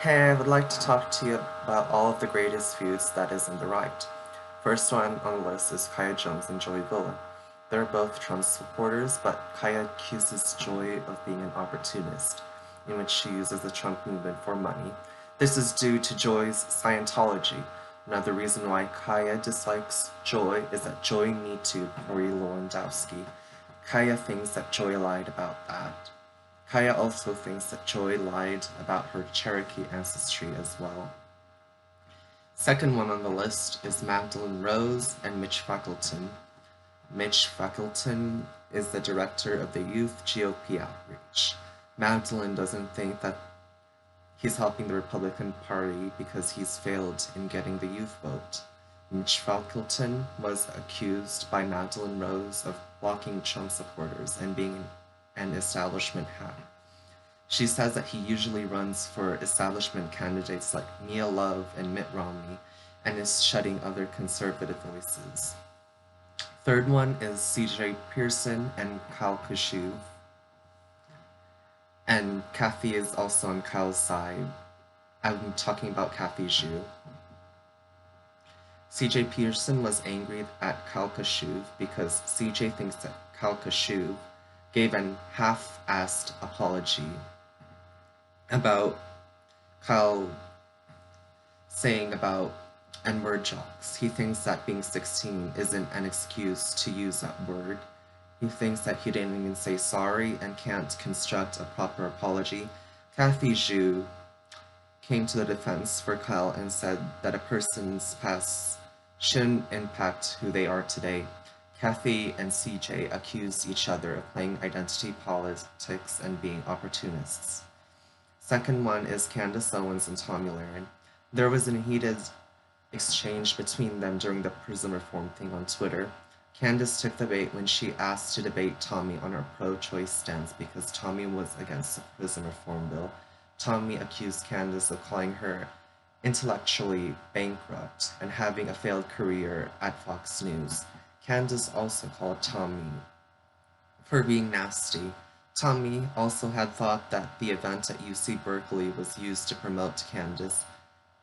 Hey, I would like to talk to you about all of the greatest feuds that is in the right. First one on the list is Kaya Jones and Joey Villa. They're both Trump supporters, but Kaya accuses Joy of being an opportunist, in which she uses the Trump movement for money. This is due to Joy's Scientology. Another reason why Kaya dislikes Joy is that Joy Me Too Corey Lewandowski. Kaya thinks that Joy lied about that. Kaya also thinks that Joy lied about her Cherokee ancestry as well. Second one on the list is Magdalene Rose and Mitch Frackleton. Mitch Frackleton is the director of the Youth GOP Outreach. Magdalene doesn't think that he's helping the Republican Party because he's failed in getting the youth vote. Mitch Frackleton was accused by Magdalene Rose of blocking Trump supporters and being an establishment hack. She says that he usually runs for establishment candidates like Mia Love and Mitt Romney and is shutting other conservative voices. Third one is CJ Pearson and Kyle Kashuv. And Kathy is also on Kyle's side. I'm talking about Kathy Zhu. CJ Pearson was angry at Kyle Kashuv because CJ thinks that Kyle Kashuv gave an half-assed apology about Kyle saying about N-word jocks. He thinks that being 16 isn't an excuse to use that word. He thinks that he didn't even say sorry and can't construct a proper apology. Kathy Zhu came to the defense for Kyle and said that a person's past shouldn't impact who they are today. Kathy and CJ accused each other of playing identity politics and being opportunists. Second one is Candace Owens and Tomi Lahren. There was a heated exchange between them during the prison reform thing on Twitter. Candace took the bait when she asked to debate Tomi on her pro-choice stance because Tomi was against the prison reform bill. Tomi accused Candace of calling her intellectually bankrupt and having a failed career at Fox News. Candace also called Tomi for being nasty. Tomi also had thought that the event at UC Berkeley was used to promote Candace.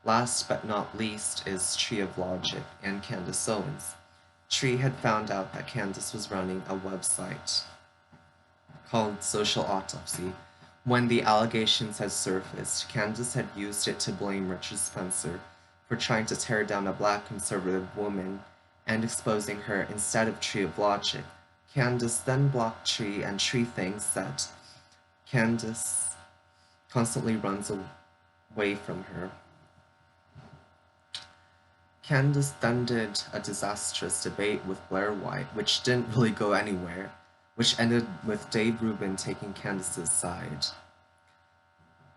Last but not least is Tree of Logic and Candace Owens. Tree had found out that Candace was running a website called Social Autopsy. When the allegations had surfaced, Candace had used it to blame Richard Spencer for trying to tear down a black conservative woman and exposing her instead of Tree of Logic. Candace then blocked Tree, and Tree thinks that Candace constantly runs away from her. Candace then did a disastrous debate with Blair White, which didn't really go anywhere, which ended with Dave Rubin taking Candace's side.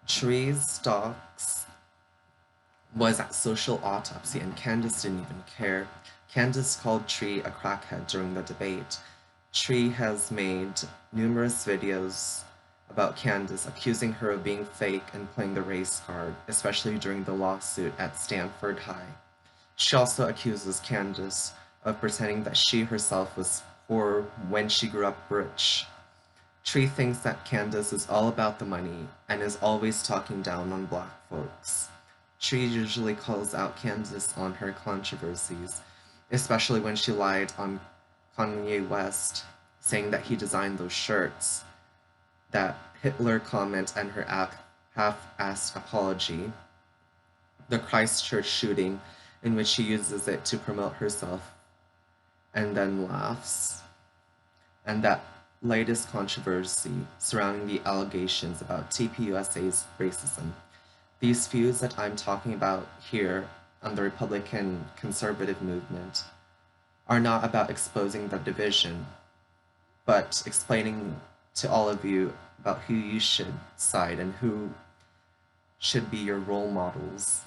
Tree's stocks was at Social Autopsy, and Candace didn't even care. Candace called Tree a crackhead during the debate. Tree has made numerous videos about Candace, accusing her of being fake and playing the race card, especially during the lawsuit at Stanford High. She also accuses Candace of pretending that she herself was poor when she grew up rich. Tree thinks that Candace is all about the money and is always talking down on black folks. Tree usually calls out Candace on her controversies, especially when she lied on Kanye West, saying that he designed those shirts, that Hitler comment and her half-assed apology, the Christchurch shooting, in which she uses it to promote herself and then laughs, and that latest controversy surrounding the allegations about TPUSA's racism. These feuds that I'm talking about here on the Republican conservative movement are not about exposing the division, but explaining to all of you about who you should side and who should be your role models.